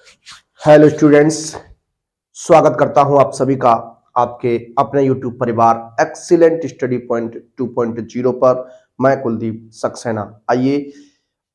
Hello students, स्वागत करता हूं आप सभी का आपके अपने यूट्यूब परिवार एक्सीलेंट स्टडी पॉइंट 2.0 पर। मैं कुलदीप सक्सेना। आइए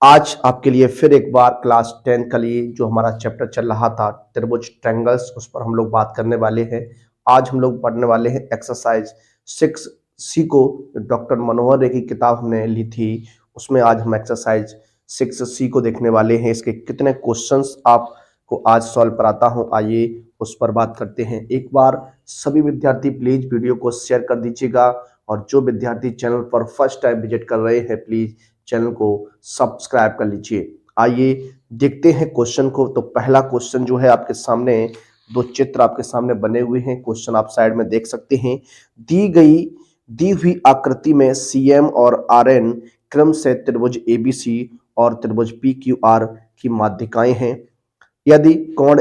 आज आपके लिए फिर एक बार क्लास 10 के लिए जो हमारा चैप्टर चल रहा था त्रिभुज ट्रायंगल्स, उस पर हम लोग बात करने वाले हैं। आज हम लोग पढ़ने वाले हैं एक्सरसाइज 6C को। डॉक्टर मनोहर रे की किताब हमने ली थी, उसमें आज हम एक्सरसाइज 6C को देखने वाले हैं। इसके कितने क्वेश्चंस आप को आज सॉल्व कराता हूं, आइए उस पर बात करते हैं। एक बार सभी विद्यार्थी प्लीज वीडियो को शेयर कर दीजिएगा, और जो विद्यार्थी चैनल पर फर्स्ट टाइम विजिट कर रहे हैं प्लीज चैनल को सब्सक्राइब कर लीजिए। आइए देखते हैं क्वेश्चन को। तो पहला क्वेश्चन जो है आपके सामने, दो चित्र आपके सामने बने हुए हैं, क्वेश्चन आप साइड में देख सकते हैं। दी हुई आकृति में CM और RN क्रम से त्रिभुज ABC और त्रिभुज PQR की माध्यिकाएं हैं। यदि कोण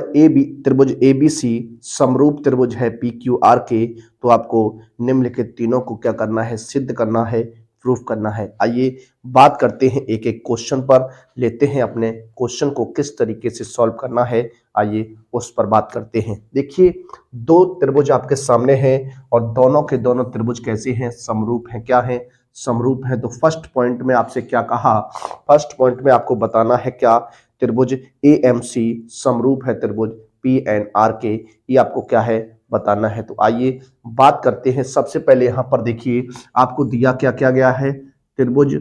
त्रिभुज ABC समरूप त्रिभुज है PQR के, तो आपको निम्नलिखित तीनों को क्या करना है, सिद्ध करना है, प्रूफ करना है। आइए बात करते हैं, एक एक क्वेश्चन पर लेते हैं अपने क्वेश्चन को किस तरीके से सॉल्व करना है, आइए उस पर बात करते हैं। देखिए, दो त्रिभुज आपके सामने हैं और दोनों के दोनों त्रिभुज कैसे हैं, समरूप हैं। क्या हैं, समरूप हैं। तो फर्स्ट पॉइंट में आपसे क्या कहा, फर्स्ट पॉइंट में आपको बताना है क्या, त्रिभुज AMC समरूप है त्रिभुज PNR के, ये आपको क्या है बताना है। तो आइए बात करते हैं। सबसे पहले यहां पर देखिए आपको दिया क्या क्या गया है, त्रिभुज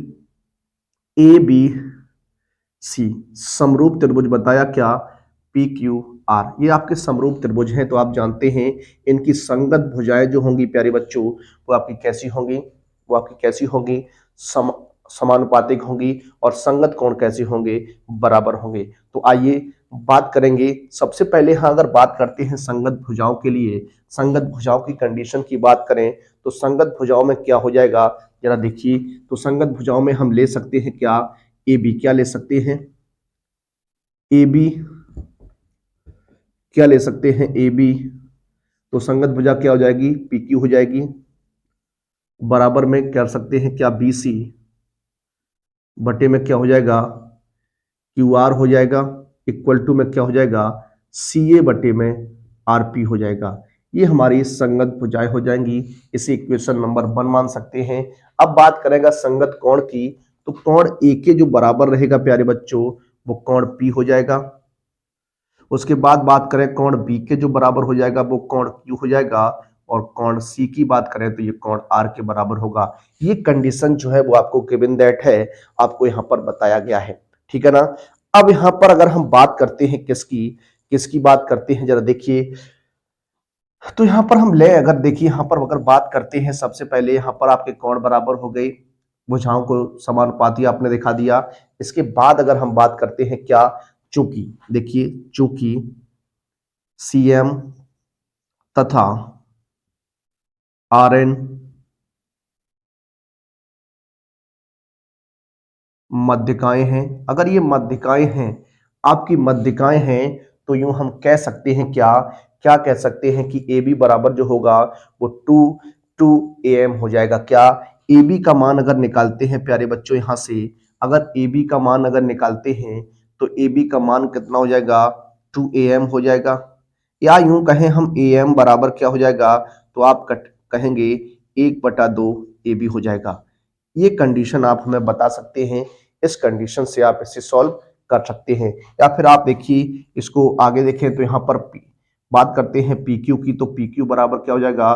ABC समरूप त्रिभुज बताया क्या, PQR। ये आपके समरूप त्रिभुज हैं, तो आप जानते हैं इनकी संगत भुजाएं जो होंगी प्यारे बच्चों, वो आपकी कैसी होंगी, वो आपकी कैसी होंगी, समानुपातिक होंगी, और संगत कोण कैसे होंगे, बराबर होंगे। तो आइए बात करेंगे। सबसे पहले हाँ, अगर बात करते हैं संगत भुजाओं के लिए, संगत भुजाओं की कंडीशन की बात करें तो संगत भुजाओं में क्या हो जाएगा, जरा देखिए। तो संगत भुजाओं में हम ले सकते हैं क्या, AB। क्या ले सकते हैं, AB। क्या ले सकते हैं, AB। तो संगत भुजा क्या हो जाएगी, PQ हो जाएगी। बराबर में कर सकते हैं क्या, BC बटे में क्या हो जाएगा, QR हो जाएगा। इक्वल टू में क्या हो जाएगा, CA बटे में RP हो जाएगा। ये हमारी संगत भुजाएं हो जाएंगी। इसे इक्वेशन नंबर 1 मान सकते हैं। अब बात करेगा संगत कोण की, तो कोण A के जो बराबर रहेगा प्यारे बच्चों, वो कोण P हो जाएगा। उसके बाद बात करें कोण B के जो बराबर हो जाएगा, वो कोण Q हो जाएगा। और कोण C की बात करें तो ये कोण R के बराबर होगा। ये कंडीशन जो है वो आपको गिवन दैट है, आपको यहां पर बताया गया है, ठीक है ना। अब यहां पर अगर हम बात करते हैं किसकी, किसकी बात करते हैं, जरा देखिए। तो यहां पर हम ले, अगर देखिए यहां पर अगर बात करते हैं, सबसे पहले यहां पर आपके कोण बराबर हो गए, भुजाओं को समानुपाती आपने दिखा दिया। इसके बाद अगर हम बात करते हैं क्या, चूंकि देखिए, चूंकि CM तथा RN मध्यिकाएं हैं, अगर ये मध्यिकाएं हैं, आपकी मध्यिकाएं हैं, तो यूं हम कह सकते हैं क्या, क्या कह सकते हैं कि AB बराबर जो होगा वो 2 AM हो जाएगा। क्या, AB का मान अगर निकालते हैं प्यारे बच्चों यहां से, अगर AB का मान अगर निकालते हैं तो AB का मान कितना हो जाएगा, 2AM हो जाएगा। या यूं कहें हम AM बराबर क्या हो जाएगा, तो आप कहेंगे 1/2 AB हो जाएगा। ये कंडीशन आप हमें बता सकते हैं, इस कंडीशन से आप इसे सॉल्व कर सकते हैं। या फिर आप देखिए इसको आगे देखें, तो यहाँ पर बात करते हैं PQ की, तो PQ बराबर क्या हो जाएगा,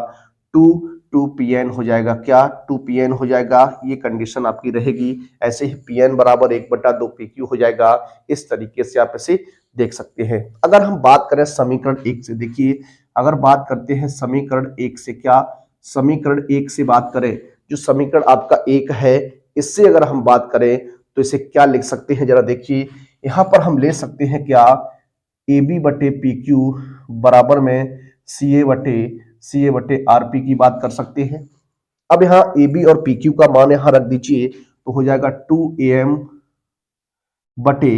2PN हो जाएगा। क्या, 2PN हो जाएगा, ये कंडीशन आपकी रहेगी। ऐसे ही PN बराबर 1/2 PQ हो जाएगा। इस तरीके से आप इसे देख सकते हैं। अगर हम बात करें समीकरण 1 से, देखिए अगर बात करते हैं समीकरण 1 से, क्या समीकरण 1 से बात करें, जो समीकरण आपका 1 है, इससे अगर हम बात करें तो इसे क्या लिख सकते हैं, जरा देखिए। यहां पर हम ले सकते हैं क्या, AB बटे PQ बराबर में CA बटे RP की बात कर सकते हैं। अब यहाँ AB और PQ का मान यहां रख दीजिए, तो हो जाएगा 2AM बटे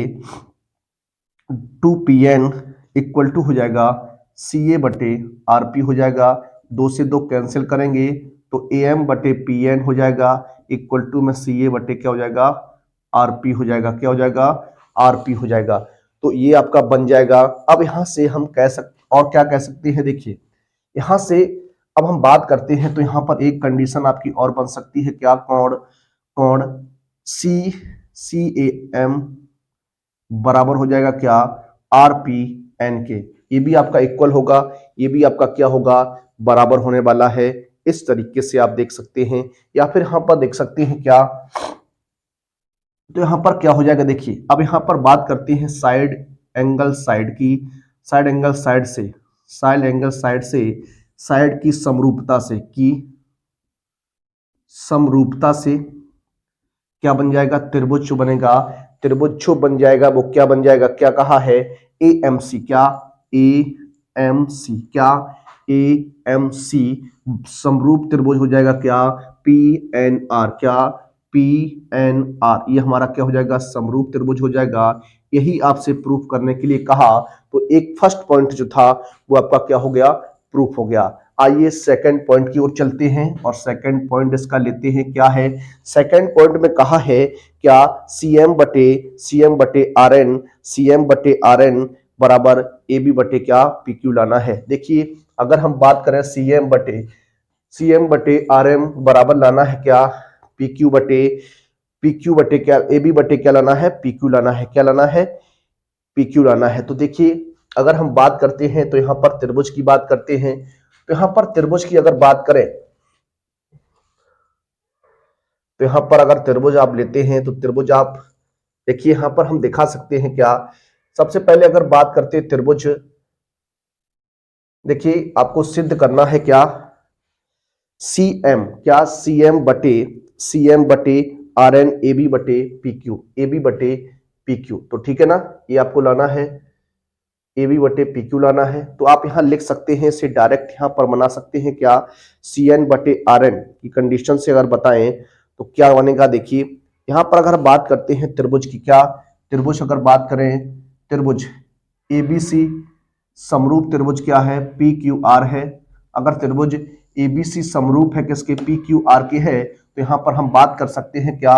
2PN इक्वल टू हो जाएगा CA बटे RP हो जाएगा। 2 से 2 कैंसिल करेंगे तो AM बटे PN हो जाएगा, इक्वल टू में CA बटे क्या हो जाएगा, RP हो जाएगा। क्या हो जाएगा, RP हो जाएगा। तो ये आपका बन जाएगा। अब यहां से हम कह सकते और क्या कह सकते हैं, देखिए यहां से अब हम बात करते हैं तो यहां पर एक कंडीशन आपकी और बन सकती है, क्या, कोण कोण सी सी ए एम बराबर हो जाएगा क्या, आर पी एन के। ये भी आपका इक्वल होगा, ये भी आपका क्या होगा, बराबर होने वाला है। इस तरीके से आप देख सकते हैं, या फिर यहां पर देख सकते हैं क्या, तो यहां पर क्या हो जाएगा, देखिए अब यहां पर बात करते हैं साइड एंगल साइड की, साइड एंगल साइड से, साइड एंगल साइड से, साइड की समरूपता से, की समरूपता से क्या बन जाएगा, त्रिभुज जो बनेगा, त्रिभुज जो बन जाएगा वो क्या बन जाएगा, क्या कहा है, ए एम सी, क्या ए एम सी, क्या ए एम सी समरूप त्रिभुज हो जाएगा क्या, पी एन आर, क्या पी एन आर, ये हमारा क्या हो जाएगा, समरूप त्रिभुज हो जाएगा। यही आपसे प्रूफ करने के लिए कहा, तो एक फर्स्ट पॉइंट जो था वो आपका क्या हो गया, प्रूफ हो गया। आइए सेकंड पॉइंट की ओर चलते हैं और सेकंड पॉइंट इसका लेते हैं, क्या है सेकंड पॉइंट में कहा है क्या, सी एम बटे आर एन बराबर ए बी बटे क्या, पी क्यू लाना है। देखिए अगर हम बात करें सी एम बटे आर एम बराबर लाना है क्या, पी क्यू बटे क्या, ए बी बटे क्या लाना है, पी क्यू लाना है, क्या लाना है, पी क्यू लाना है। तो देखिए अगर हम बात करते हैं तो यहां पर त्रिभुज की बात करते हैं, तो यहां पर त्रिभुज की अगर बात करें तो यहां पर अगर त्रिभुज आप लेते हैं तो त्रिभुज आप देखिए यहां पर हम दिखा सकते हैं क्या, सबसे पहले अगर बात करते हैं त्रिभुज, देखिए आपको सिद्ध करना है क्या, सी एम, क्या सी एम बटे आर एन ए बी बटे पी क्यू, ए बी बटे पी क्यू, तो ठीक है ना, ये आपको लाना है, ए बी बटे पी क्यू लाना है। तो आप यहां लिख सकते हैं, इसे डायरेक्ट यहां पर बना सकते हैं क्या, सी एन बटे आर एन की कंडीशन से अगर बताएं तो क्या बनेगा, देखिए यहां पर अगर बात करते हैं त्रिभुज की, क्या त्रिभुज अगर बात करें, त्रिभुज एबीसी समरूप त्रिभुज क्या है, पी क्यू आर है। अगर त्रिभुज एबीसी समरूप है किसके, पी क्यू आर के है, तो यहां पर हम बात कर सकते हैं क्या,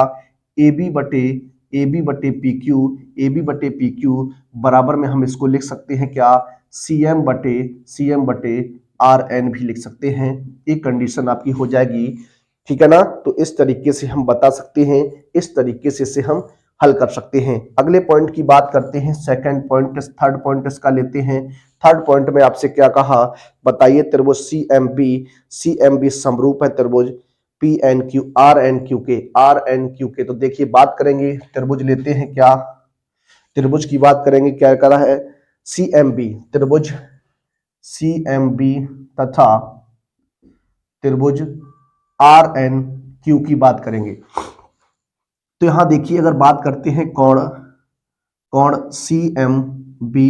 ए बी बटे पी क्यू बराबर में हम इसको लिख सकते हैं क्या, सी एम बटे आर एन भी लिख सकते हैं। एक कंडीशन आपकी हो जाएगी, ठीक है ना। तो इस तरीके से हम बता सकते हैं, इस तरीके से इसे हम हल कर सकते हैं। अगले पॉइंट की बात करते हैं, सेकंड पॉइंट, थर्ड पॉइंट इसका लेते हैं। थर्ड पॉइंट में आपसे क्या कहा, बताइए त्रिभुज सी एम बी समरूप है त्रिभुज P N Q R N Q के। तो देखिए बात करेंगे, त्रिभुज लेते हैं क्या, त्रिभुज की बात करेंगे, क्या करा है, सी एम बी त्रिभुज सी एम बी तथा त्रिभुज आर एन क्यू की बात करेंगे। तो यहां देखिए अगर बात करते हैं कोण, कोण सी एम बी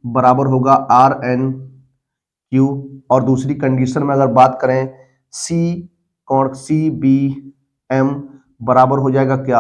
बराबर होगा आर एन क्यू, और दूसरी कंडीशन में अगर बात करें सी, कोण सी बी एम बराबर हो जाएगा क्या,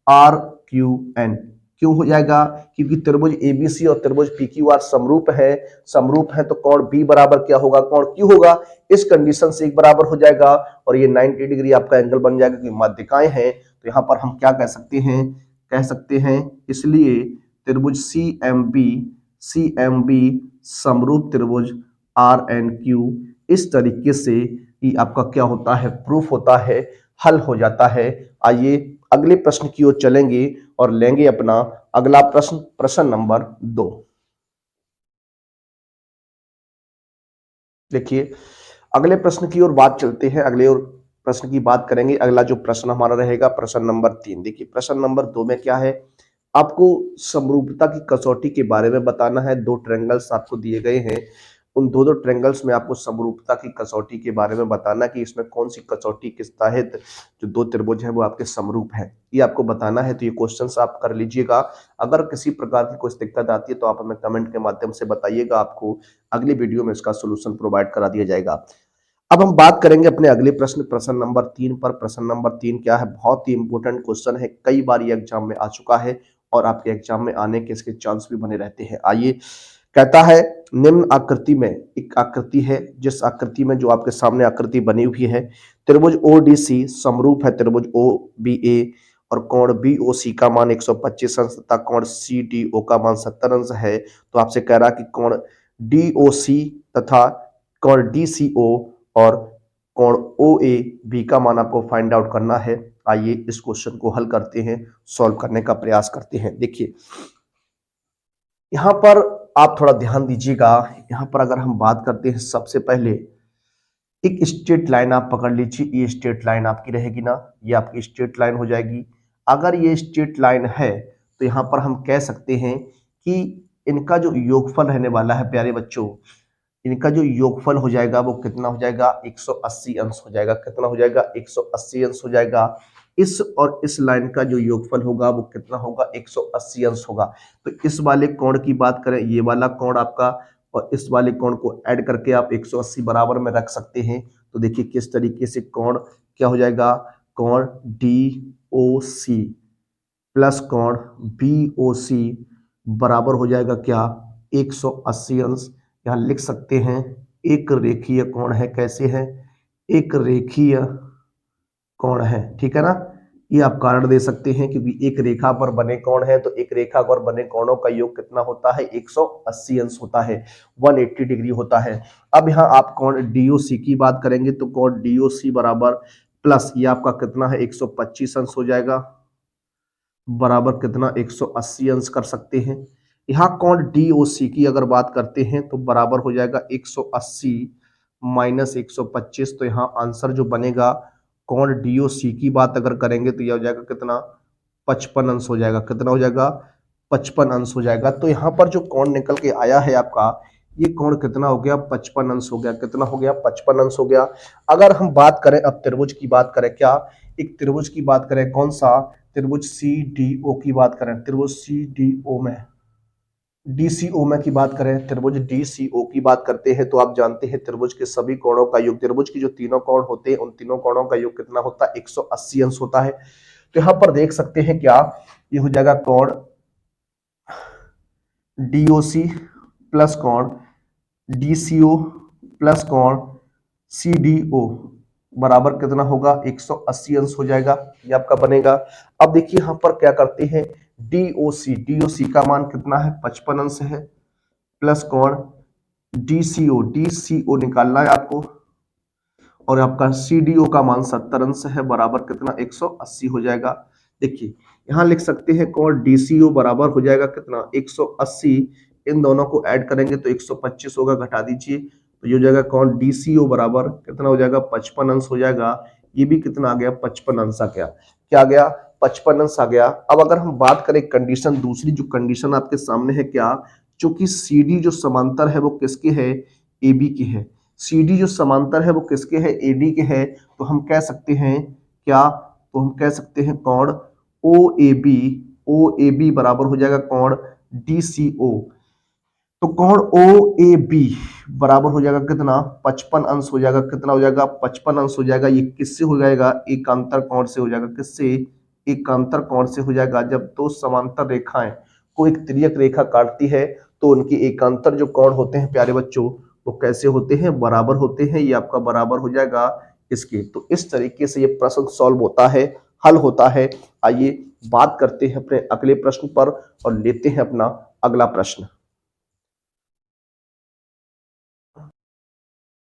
आर क्यू एन। क्यों हो जाएगा, क्योंकि त्रिभुज एबीसी और त्रिभुज पी क्यू आर समरूप है तो कोण बी बराबर क्या होगा, कोण क्यू होगा। इस कंडीशन से एक बराबर हो जाएगा और ये 90 डिग्री आपका एंगल बन जाएगा, क्योंकि माध्यिकाएं हैं। तो यहां पर हम क्या कह सकते हैं, कह सकते हैं इसलिए त्रिभुज सी एम बी समरूप त्रिभुज आर एन क्यू, इस तरीके से ही आपका क्या होता है, प्रूफ होता है, हल हो जाता है। आइए अगले प्रश्न की ओर चलेंगे और लेंगे अपना अगला प्रश्न, प्रश्न नंबर 2। देखिए अगले प्रश्न की ओर बात चलते हैं, अगले और प्रश्न की बात करेंगे। अगला जो प्रश्न हमारा रहेगा प्रश्न नंबर 3। देखिए प्रश्न नंबर 2 में क्या है, आपको समरूपता की कसौटी के बारे में बताना है। दो ट्रायंगल्स आपको दिए गए हैं, उन दो ट्रायंगल्स में आपको समरूपता की कसौटी के बारे में बताना कि इसमें कौन सी कसौटी किस तहत जो दो त्रिभुज है वो आपके समरूप है, ये आपको बताना है। तो ये क्वेश्चंस आप कर लीजिएगा। अगर किसी प्रकार की कोई दिक्कत आती है तो आप हमें कमेंट के माध्यम से बताइएगा, आपको अगली वीडियो में इसका सोल्यूशन प्रोवाइड करा दिया जाएगा। अब हम बात करेंगे अपने अगले प्रश्न, प्रश्न नंबर 3 पर। प्रश्न नंबर 3 क्या है, बहुत ही इंपॉर्टेंट क्वेश्चन है, कई बार ये एग्जाम में आ चुका है और आपके एग्जाम में आने के इसके चांस भी बने रहते हैं। आइए, कहता है निम्न आकृति में, एक आकृति है, जिस आकृति में जो आपके सामने आकृति बनी हुई है, त्रिभुज ओडीसी समरूप है त्रिभुज ओबीए और कोण BOC का मान 125 अंश तथा कोण CDO का मान 70 अंश है, तो आपसे कह रहा कि कोण DOC तथा कोण DCO और कोण OAB का मान आपको फाइंड आउट करना है। आइए इस क्वेश्चन को हल करते हैं, सॉल्व करने का प्रयास करते हैं। देखिए यहां पर आप थोड़ा ध्यान दीजिएगा। यहां पर अगर हम बात करते हैं, सबसे पहले एक स्ट्रेट लाइन आप पकड़ लीजिए। ये स्ट्रेट लाइन आपकी रहेगी ना, ये आपकी स्ट्रेट लाइन हो जाएगी। अगर ये स्ट्रेट लाइन है तो यहां पर हम कह सकते हैं कि इनका जो योगफल रहने वाला है प्यारे बच्चों, इनका जो योगफल हो जाएगा वो कितना हो जाएगा, 180 अंश हो जाएगा। कितना हो जाएगा, 180 अंश हो जाएगा। इस और इस लाइन का जो योगफल होगा वो कितना होगा, 180 अंश होगा। तो इस वाले कोण की बात करें, ये वाला कोण आपका और इस वाले कोण को ऐड करके आप 180 बराबर में रख सकते हैं। तो देखिए किस तरीके से कोण क्या हो जाएगा, कोण DOC प्लस कोण BOC बराबर हो जाएगा क्या, 180 अंश। यहां लिख सकते हैं एक रेखीय कोण है। कैसे है, एक रेखीय कोण है, ठीक है ना। ये आप कारण दे सकते हैं क्योंकि एक रेखा पर बने कोण है, तो एक रेखा पर बने कोणों का योग कितना होता है, 180 अंश होता है, 180 डिग्री होता है। अब यहाँ आप कोण DOC की बात करेंगे तो कोण DOC बराबर प्लस ये आपका कितना है, 125 अंश हो जाएगा, बराबर कितना, 180 अंश कर सकते हैं। यहाँ कोण DOC की अगर बात करते हैं तो बराबर हो जाएगा 180 माइनस 125। तो यहाँ आंसर जो बनेगा, कोण DOC की बात अगर करेंगे तो यह हो जाएगा कितना, 55 अंश हो जाएगा। कितना हो जाएगा, 55 अंश हो जाएगा। तो यहाँ पर जो कोण निकल के आया है आपका, ये कोण कितना हो गया, 55 अंश हो गया। कितना हो गया, 55 अंश हो गया। अगर हम बात करें अब त्रिभुज की बात करें, क्या एक त्रिभुज की बात करें, कौन सा त्रिभुज CDO की बात करें, त्रिभुज CDO में DCO में की बात करें, त्रिभुज DCO की बात करते हैं तो आप जानते हैं त्रिभुज के सभी कोणों का योग, त्रिभुज की जो तीनों कोण होते हैं उन तीनों कोणों का योग कितना होता है, 180 अंश होता है। तो यहां पर देख सकते हैं क्या, ये हो जाएगा कोण DOC प्लस कोण DCO प्लस कोण CDO बराबर कितना होगा, 180 अंश हो जाएगा। ये आपका बनेगा। अब देखिए यहां पर क्या करते हैं, DOC का मान कितना है, 55 अंश है, प्लस कोण DCO निकालना है आपको, और आपका CDO का मान 70 अंश है, बराबर कितना, 180 हो जाएगा। देखिए यहां लिख सकते हैं कोण DCO बराबर हो जाएगा कितना, 180। इन दोनों को ऐड करेंगे तो 125 होगा, घटा दीजिए तो ये हो जाएगा कोण DCO बराबर कितना हो जाएगा, 55 अंश हो जाएगा। ये भी कितना आ गया, 55 अंश आ गया। क्या आ गया, 55 अंश आ गया। अब अगर हम बात करें कंडीशन, दूसरी जो कंडीशन आपके सामने है, क्या, चूंकि CD जो समांतर है वो किसके है, AB की है। CD जो समांतर है वो किसके है, AD के है। तो हम कह सकते हैं क्या, तो हम कह सकते हैं कोण OAB बराबर हो जाएगा कोण DCO। तो कोण OAB बराबर हो जाएगा कितना, 55 अंश हो जाएगा। कितना हो जाएगा, 55 अंश हो जाएगा। ये किससे हो जाएगा, एकांतर कोण से हो जाएगा। किससे, एकांतर कोण से हो जाएगा। जब दो समांतर रेखाएं को एक तिर्यक रेखा काटती है तो उनकी एकांतर जो कोण होते हैं प्यारे बच्चों, वो कैसे होते हैं, बराबर होते हैं। ये आपका बराबर हो जाएगा इसके। तो इस तरीके से ये प्रश्न सॉल्व होता है, हल होता है। आइए बात करते हैं अपने अगले प्रश्न पर और लेते हैं अपना अगला प्रश्न।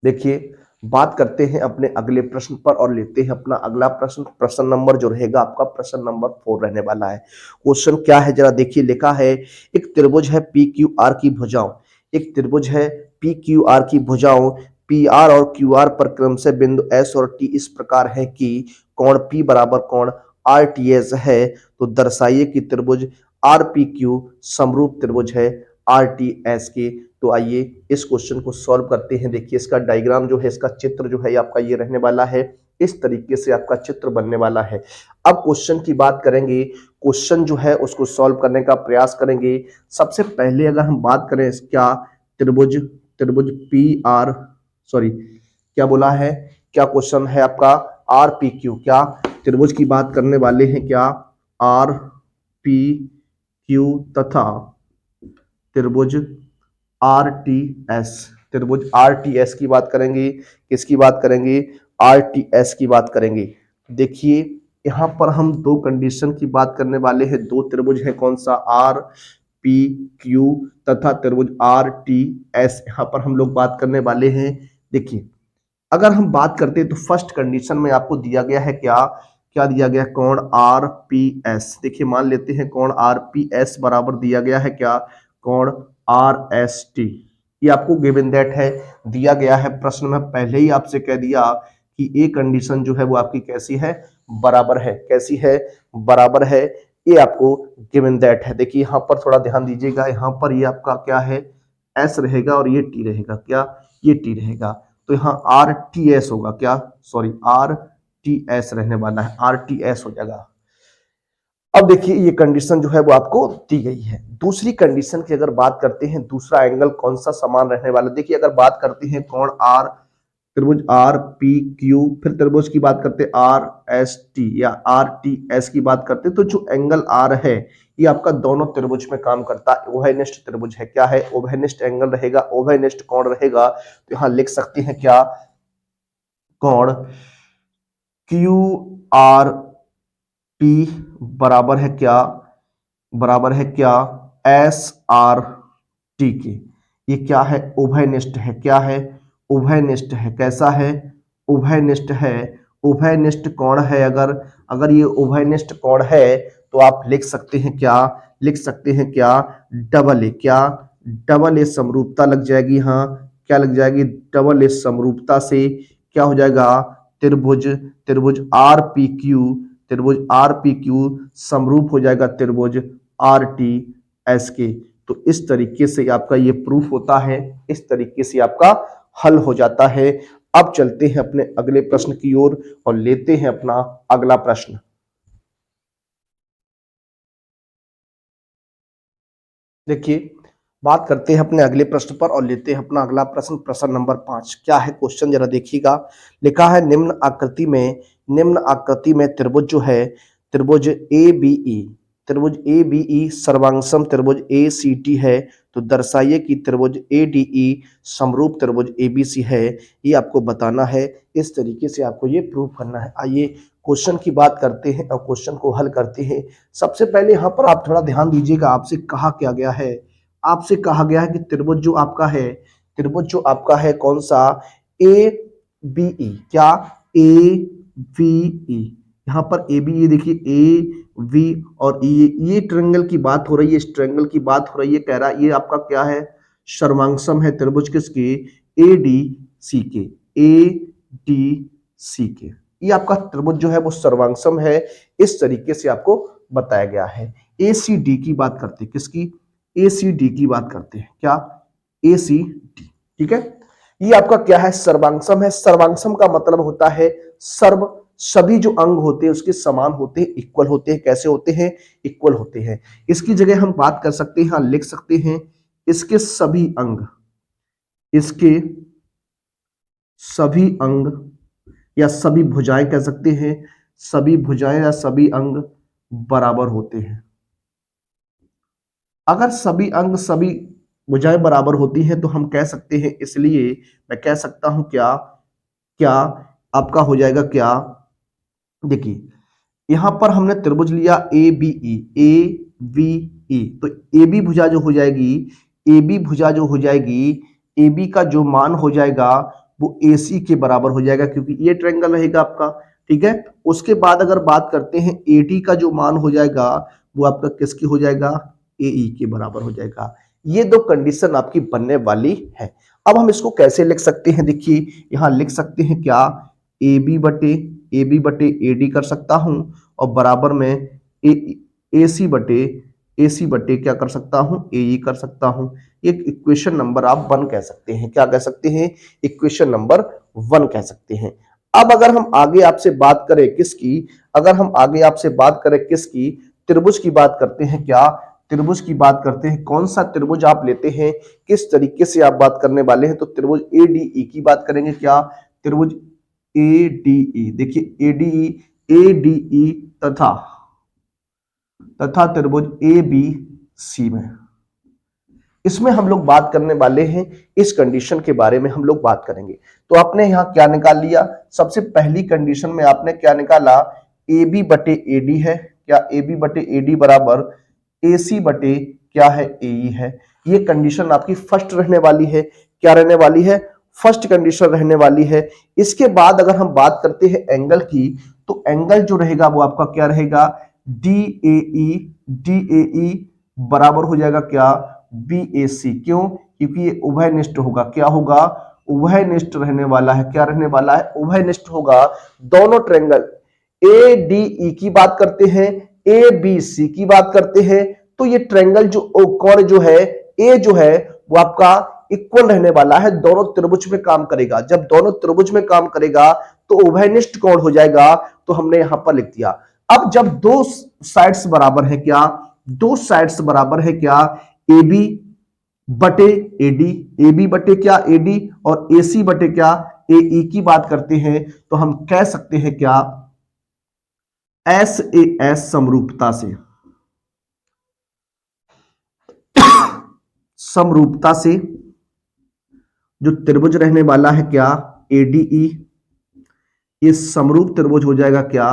देखिए बात करते हैं अपने अगले प्रश्न पर और लेते हैं अपना अगला प्रश्न। प्रश्न नंबर जो रहेगा आपका, प्रश्न नंबर 4 रहने वाला है। क्वेश्चन क्या है जरा देखिए, लिखा है एक त्रिभुज है PQR की भुजाओं, एक त्रिभुज है PQR की भुजाओं PR और QR पर क्रमशः बिंदु S और T इस प्रकार है कि कोण P बराबर कोण RTS है। तो दर्शाइए कि त्रिभुज RPQ समरूप त्रिभुज है RTS के। तो आइए इस क्वेश्चन को सॉल्व करते हैं। देखिए इसका डायग्राम जो है, इसका चित्र जो है आपका ये रहने वाला है। इस तरीके से आपका चित्र बनने वाला है। अब क्वेश्चन की बात करेंगे, क्वेश्चन जो है उसको सॉल्व करने का प्रयास करेंगे। सबसे पहले अगर हम बात करें क्या, त्रिभुज त्रिभुज PR, सॉरी क्या बोला है, क्या क्वेश्चन है आपका, RPQ, क्या त्रिभुज की बात करने वाले हैं, क्या RPQ तथा त्रिभुज RTS, त्रिभुज RTS की बात करेंगे। किसकी बात करेंगे, RTS की बात करेंगे। देखिए यहाँ पर हम दो कंडीशन की बात करने वाले हैं। दो त्रिभुज है, कौन सा, आर पी क्यू तथा त्रिभुज आर टी एस। यहाँ पर हम लोग बात करने वाले हैं। देखिए अगर हम बात करते हैं तो फर्स्ट कंडीशन में आपको दिया गया है क्या, क्या दिया गया है, कोण आर पी एस। देखिए मान लेते हैं कोण आर पी एस बराबर दिया गया है क्या, कोण आर एस टी। ये आपको गिवन दैट है, दिया गया है। प्रश्न में पहले ही आपसे कह दिया कि ये कंडीशन जो है वो आपकी कैसी है, बराबर है। कैसी है, बराबर है। ये आपको गिवन दैट है। देखिए यहाँ पर थोड़ा ध्यान दीजिएगा, यहाँ पर ये आपका क्या है, एस रहेगा और ये टी रहेगा, क्या, ये टी रहेगा। तो यहाँ आर टी एस होगा, क्या, सॉरी आर टी एस रहने वाला है, आर टी एस हो जाएगा। अब देखिए ये कंडीशन जो है वो आपको दी गई है। दूसरी कंडीशन की अगर बात करते हैं, दूसरा एंगल कौन सा समान रहने वाला। देखिए अगर बात करते हैं कोण आर, त्रिभुज आर पी क्यू, फिर त्रिभुज की बात करते हैं आर एस टी या आर टी एस की बात करते हैं, तो जो एंगल आर है ये आपका दोनों त्रिभुज में काम करता है। ओवैनिष्ट त्रिभुज है, क्या है, ओवैनिष्ट एंगल रहेगा, ओवैनिष्ट कोण रहेगा। तो यहां लिख सकते हैं क्या, कोण क्यू आर टी बराबर है क्या, बराबर है क्या, एस आर टी के। ये क्या है, उभयनिष्ठ है, क्या है, उभयनिष्ठ है। कैसा है, उभयनिष्ठ है। उभयनिष्ठ कोण है, अगर अगर ये उभयनिष्ठ कोण है तो आप लिख सकते हैं क्या, लिख सकते हैं क्या, डबल ए, क्या, डबल ए समरूपता लग जाएगी। हाँ क्या लग जाएगी, डबल ए समरूपता से क्या हो जाएगा, त्रिभुज, त्रिभुज आर पी क्यू, त्रिभुज आर पी क्यू समरूप हो जाएगा त्रिभुज आर टी एस के। तो इस तरीके से आपका ये प्रूफ होता है, इस तरीके से आपका हल हो जाता है। अब चलते हैं अपने अगले प्रश्न की ओर और लेते हैं अपना अगला प्रश्न। देखिए बात करते हैं अपने अगले प्रश्न पर और लेते हैं अपना अगला प्रश्न, प्रश्न नंबर 5। क्या है क्वेश्चन जरा देखिएगा। लिखा है निम्न आकृति में, निम्न आकृति में त्रिभुज जो है, त्रिभुज ए बी ई, त्रिभुज ए बी ई सर्वांगसम त्रिभुज ए सी टी है। तो दर्शाइए कि त्रिभुज ए डी ई समरूप त्रिभुज ए बी सी है। ये आपको बताना है, इस तरीके से आपको ये प्रूव करना है। आइए क्वेश्चन की बात करते हैं और क्वेश्चन को हल करते हैं। सबसे पहले यहाँ पर आप थोड़ा ध्यान दीजिएगा, आपसे कहा क्या गया है, आपसे कहा गया है कि त्रिभुज जो आपका है, त्रिभुज जो आपका है कौन सा, ए बी ई, क्या, ए वी ई। यहाँ पर ए बी, ये देखिए ए वी और ई, ये ट्रायंगल की बात हो रही है, इस ट्रायंगल की बात हो रही है। कह रहा है ये आपका क्या है, सर्वांगसम है त्रिभुज किसके, ए डी सी के, ए डी सी के। ये आपका त्रिभुज जो है वो सर्वांगसम है, इस तरीके से आपको बताया गया है। ए सी डी की बात करते हैं, किसकी, ए सी डी की बात करते हैं, क्या, ए सी डी। ठीक है, ये आपका क्या है, सर्वांगसम है। सर्वांगसम का मतलब होता है सर्व, सभी जो अंग होते हैं उसके समान होते हैं, इक्वल होते हैं। कैसे होते हैं, इक्वल होते हैं। इसकी जगह हम बात कर सकते हैं, हाँ लिख सकते हैं इसके सभी अंग, इसके सभी अंग या सभी भुजाएं कह सकते हैं, सभी भुजाएं या सभी अंग बराबर होते हैं। अगर सभी अंग, सभी भुजाएं बराबर होती हैं तो हम कह सकते हैं, इसलिए मैं कह सकता हूं क्या, क्या आपका हो जाएगा क्या, देखिए यहां पर हमने त्रिभुज लिया A B E, A B E, तो ए बी भुजा जो हो जाएगी, ए बी भुजा जो हो जाएगी, ए बी का जो मान हो जाएगा वो ए सी के बराबर हो जाएगा, क्योंकि ये ट्रायंगल रहेगा आपका। ठीक है, उसके बाद अगर बात करते हैं ए डी का जो मान हो जाएगा वो आपका किसकी हो जाएगा, ए ई के बराबर हो जाएगा। ये दो कंडीशन आपकी बनने वाली है। अब हम इसको कैसे लिख सकते हैं, देखिए यहां लिख सकते हैं क्या, ए बी बटे, ए बी बटे ए डी कर सकता हूं और बराबर में ए सी बटे क्या कर सकता हूं, ए ई कर सकता हूं। एक इक्वेशन नंबर आप 1 कह सकते हैं, क्या कह सकते हैं, इक्वेशन नंबर 1 कह सकते हैं। अब अगर हम आगे आपसे बात करें किसकी, अगर हम आगे आपसे बात करें किसकी, त्रिभुज की बात करते हैं, क्या, त्रिभुज की बात करते हैं। कौन सा त्रिभुज आप लेते हैं, किस तरीके से आप बात करने वाले हैं, तो त्रिभुज ए डी ई की बात करेंगे, क्या, त्रिभुज ए डी ई। देखिए ए डी ई तथा त्रिभुज ए बी सी में, इसमें हम लोग बात करने वाले हैं, इस कंडीशन के बारे में हम लोग बात करेंगे। तो आपने यहां क्या निकाल लिया, सबसे पहली कंडीशन में आपने क्या निकाला, ए बी बटे ए डी है, क्या ए बी बटे ए डी बराबर ए सी बटे क्या है ए ई है। ये कंडीशन आपकी फर्स्ट रहने वाली है, क्या रहने वाली है, फर्स्ट कंडीशन रहने वाली है। इसके बाद अगर हम बात करते हैं एंगल की, तो एंगल जो रहेगा वो आपका क्या रहेगा, डी ए ई बराबर हो जाएगा क्या, बी ए सी। क्यों, क्योंकि ये उभयनिष्ठ होगा, क्या होगा, उभयनिष्ठ रहने वाला है, क्या रहने वाला है, उभयनिष्ठ होगा। दोनों ट्रायंगल ए डी ई की बात करते हैं, ए बी सी की बात करते हैं, तो ये ट्रायंगल जो कोण जो है ए जो है वो आपका इक्वल रहने वाला है, दोनों त्रिभुज में काम करेगा। जब दोनों त्रिभुज में काम करेगा तो उभयनिष्ठ कोण हो जाएगा, तो हमने यहां पर लिख दिया। अब जब दो साइड्स बराबर है, क्या दो साइड्स बराबर है, क्या ए बी बटे ए डी, ए बी बटे क्या ए डी और ए सी बटे क्या ए ई की बात करते हैं, तो हम कह सकते हैं क्या, एस ए एस समरूपता से, समरूपता से जो त्रिभुज रहने वाला है क्या एडीई, ये समरूप त्रिभुज हो जाएगा क्या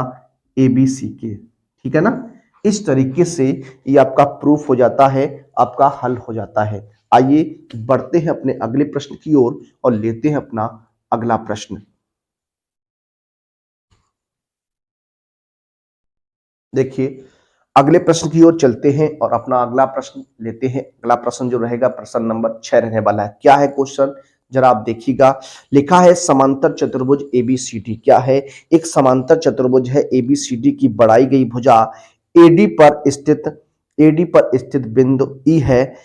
एबीसी के, ठीक है ना। इस तरीके से ये आपका प्रूफ हो जाता है, आपका हल हो जाता है। आइए बढ़ते हैं अपने अगले प्रश्न की ओर और लेते हैं अपना अगला प्रश्न। देखिए अगले प्रश्न की ओर चलते हैं और अपना अगला प्रश्न लेते हैं। अगला प्रश्न जो रहेगा प्रश्न नंबर 6 रहने वाला है। क्या है क्वेश्चन, जरा आप देखिएगा। लिखा है समांतर चतुर्भुज एबीसीडी, क्या है, एक समांतर चतुर्भुज है एबीसीडी की बढ़ाई गई भुजा एडी पर स्थित बिंदु ई है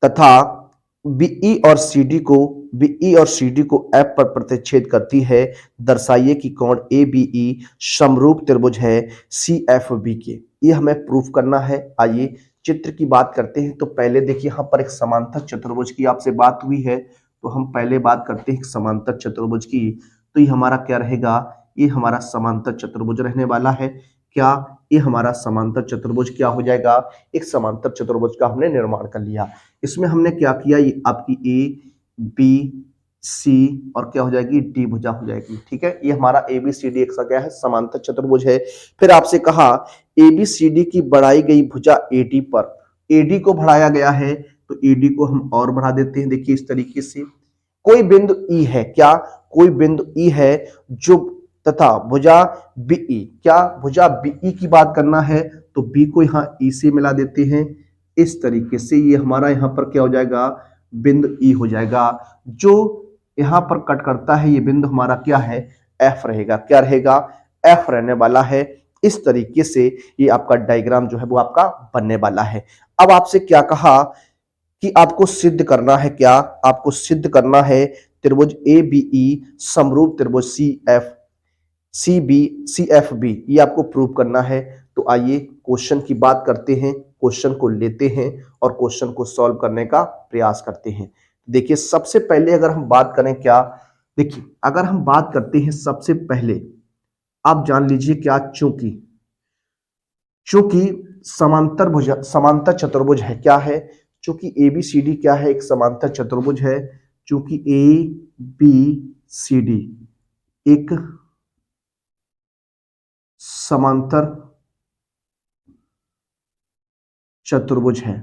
तथा बीई और सीडी को एफ पर प्रतिच्छेद करती है। दर्शाइए कि कोण एबीई समरूप त्रिभुज है सीएफबी के। ये हमें प्रूफ करना है। आइए चित्र की बात करते हैं। तो पहले देखिए यहाँ पर एक समांतर चतुर्भुज की आपसे बात हुई है, तो हम पहले बात करते हैं समांतर चतुर्भुज की। तो ये हमारा क्या रहेगा, ये हमारा समांतर चतुर्भुज रहने वाला है। क्या ये हमारा समांतर चतुर्भुज क्या हो जाएगा, एक समांतर चतुर्भुज का हमने निर्माण कर लिया। इसमें हमने क्या किया, ये आपकी ए बी सी और क्या हो जाएगी डी भुजा हो जाएगी, ठीक है। ये हमारा ए बी सी डी एक सा क्या है समांतर चतुर्भुज है। फिर आपसे कहा ए बी सी डी की बढ़ाई गई भुजा एडी पर, एडी को बढ़ाया गया है तो एडी को हम और बढ़ा देते हैं। देखिए इस तरीके से कोई बिंदु ई है, क्या कोई बिंदु ई है जो तथा भुजा बीई, क्या भुजा बीई की बात करना है तो बी को यहां ई से मिला देते हैं। इस तरीके से ये हमारा यहां पर क्या हो जाएगा, बिंदु ई हो जाएगा। जो यहां पर कट करता है ये बिंदु हमारा क्या है, एफ रहेगा, क्या रहेगा, एफ रहने वाला है। इस तरीके से ये आपका डायग्राम जो है वो आपका बनने वाला है। अब आपसे क्या कहा कि आपको सिद्ध करना है, क्या आपको सिद्ध करना है त्रिभुज ए बी ई समरूप त्रिभुज सी एफ बी, ये आपको प्रूव करना है। तो आइए क्वेश्चन की बात करते हैं, क्वेश्चन को लेते हैं और क्वेश्चन को सॉल्व करने का प्रयास करते हैं। देखिए सबसे पहले अगर हम बात करें, क्या देखिए अगर हम बात करते हैं सबसे पहले आप जान लीजिए क्या, चूंकि समांतर चतुर्भुज है, क्या है, चूंकि ए बी सी डी क्या है एक समांतर चतुर्भुज है, चूंकि ए बी सी डी एक समांतर चतुर्भुज है।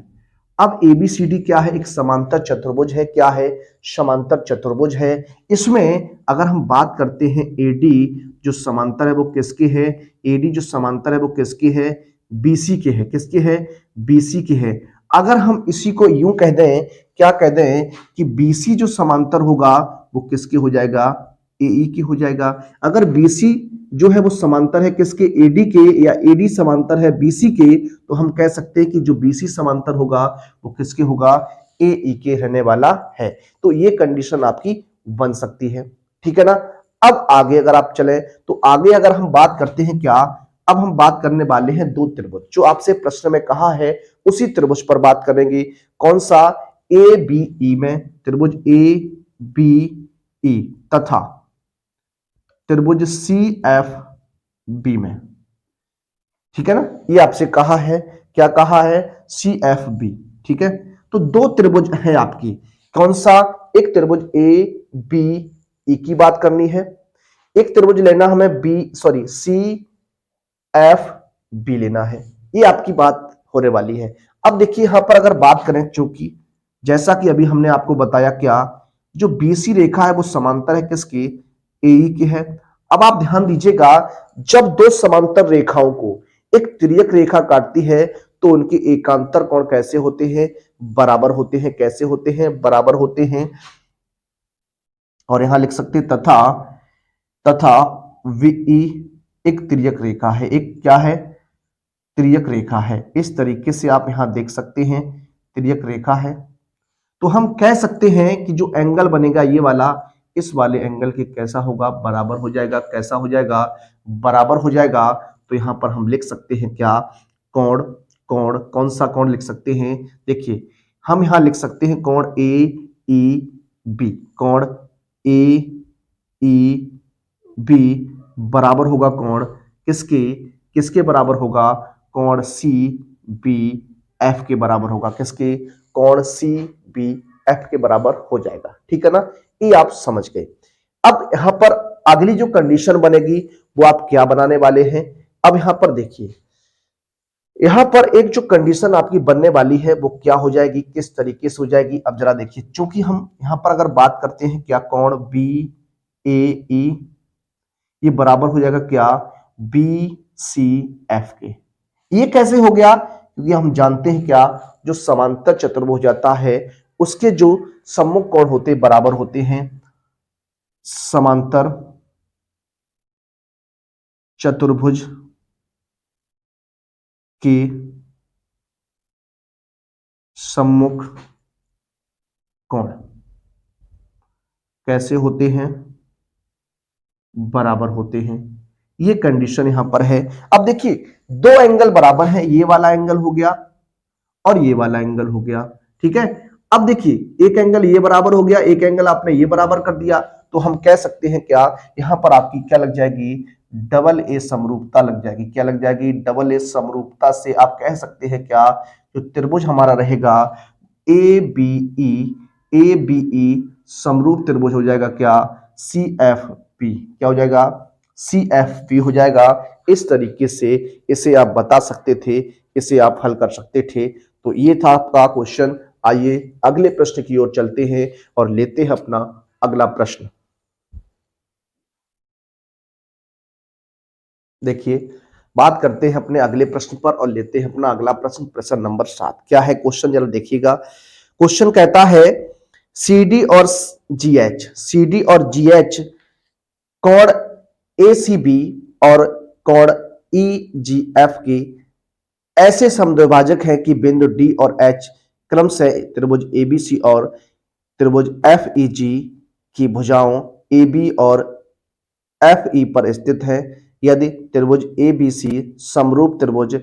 अब एबीसीडी क्या है, एक समांतर चतुर्भुज है, क्या है, समांतर चतुर्भुज है। इसमें अगर हम बात करते हैं एडी जो समांतर है वो किसके है, एडी जो समांतर है वो किसके है, बीसी के है, किसके है, बीसी के है। अगर हम इसी को यूं कह दें, क्या कह दें कि बीसी जो समांतर होगा वो किसके हो जाएगा, एई की हो जाएगा। अगर बीसी जो है वो समांतर है किसके, एडी के, या एडी समांतर है बीसी के, तो हम कह सकते हैं कि जो बीसी समांतर होगा वो किसके होगा, एई के रहने वाला है। तो ये कंडीशन आपकी बन सकती है, ठीक है ना। अब आगे अगर आप चले तो आगे अगर हम बात करते हैं, क्या अब हम बात करने वाले हैं दो त्रिभुज, जो आपसे प्रश्न में कहा है उसी त्रिभुज पर बात करेंगे। कौन सा, ए बी ई में, त्रिभुज ए बी ई तथा त्रिभुज सी एफ बी में, ठीक है ना। ये आपसे कहा है, क्या कहा है, सी एफ बी, ठीक है। तो दो त्रिभुज है आपकी, कौन सा, एक त्रिभुज ए बी ई की बात करनी है, एक त्रिभुज लेना हमें सी एफ बी लेना है। ये आपकी बात होने वाली है। अब देखिए यहां पर अगर बात करें, चूंकि जैसा कि अभी हमने आपको बताया, क्या जो बीसी रेखा है वो समांतर है किसके, एई के है। अब आप ध्यान दीजिएगा, जब दो समांतर रेखाओं को एक तिर्यक रेखा काटती है तो उनके एकांतर कोण कैसे होते हैं, बराबर होते हैं। कैसे होते हैं, बराबर होते हैं। और यहां लिख सकते हैं तथा तथा वीई एक तिर्यक रेखा है। एक क्या है, तिर्यक रेखा है। इस तरीके से आप यहां देख सकते हैं, तिर्यक रेखा है। तो हम कह सकते हैं कि जो एंगल बनेगा ये वाला, इस वाले एंगल के कैसा होगा, बराबर हो जाएगा। कैसा हो जाएगा, बराबर हो जाएगा। तो यहां पर हम लिख सकते हैं क्या, कोण। कोण कौन सा कोण लिख सकते हैं, देखिए हम यहां लिख सकते हैं कोण ए ई बी। कोण ए ई बी बराबर होगा कोण किसके, किसके बराबर होगा, कोण सी बी एफ के बराबर होगा। किसके, कोण सी बी एफ के बराबर हो जाएगा। ठीक है ना, ये आप समझ गए। अब यहां पर अगली जो कंडीशन बनेगी वो आप क्या बनाने वाले हैं। अब यहां पर देखिए, यहां पर एक जो कंडीशन आपकी बनने वाली है वो क्या हो जाएगी, किस तरीके से हो जाएगी। अब जरा देखिए, चूंकि हम यहां पर अगर बात करते हैं क्या, कोण बी ए ई ये बराबर हो जाएगा क्या, बी सी एफ के। ये कैसे हो गया, क्योंकि हम जानते हैं क्या, जो समांतर चतुर्भुज जाता है उसके जो सम्मुख कोण होते बराबर होते हैं। समांतर चतुर्भुज के सम्मुख कोण कैसे होते हैं, बराबर होते हैं। ये कंडीशन यहां पर है। अब देखिए, दो एंगल बराबर है, ये वाला एंगल हो गया और ये वाला एंगल हो गया। ठीक है, अब देखिए एक एंगल ये बराबर हो गया, एक एंगल आपने ये बराबर कर दिया, तो हम कह सकते हैं क्या, यहां पर आपकी क्या लग जाएगी, डबल ए समरूपता लग जाएगी। क्या लग जाएगी, डबल ए समरूपता से आप कह सकते हैं क्या, जो त्रिभुज हमारा रहेगा ए बी ई समरूप त्रिभुज हो जाएगा क्या, सी एफ पी। क्या हो जाएगा, सी एफ पी हो जाएगा। इस तरीके से इसे आप बता सकते थे, इसे आप हल कर सकते थे। तो ये था आपका क्वेश्चन। आइए अगले प्रश्न की ओर चलते हैं और लेते हैं अपना अगला प्रश्न। देखिए, बात करते हैं अपने अगले प्रश्न पर और लेते हैं अपना अगला प्रश्न, प्रश्न नंबर 7। क्या है क्वेश्चन, जरा देखिएगा। क्वेश्चन कहता है CD और CD और GH कोण ACB और कोण EGF की ऐसे समद्विभाजक हैं कि बिंदु D और H क्रमशः त्रिभुज ABC और त्रिभुज FEG की भुजाओं AB और FE पर स्थित है। यदि त्रिभुज ABC समरूप त्रिभुज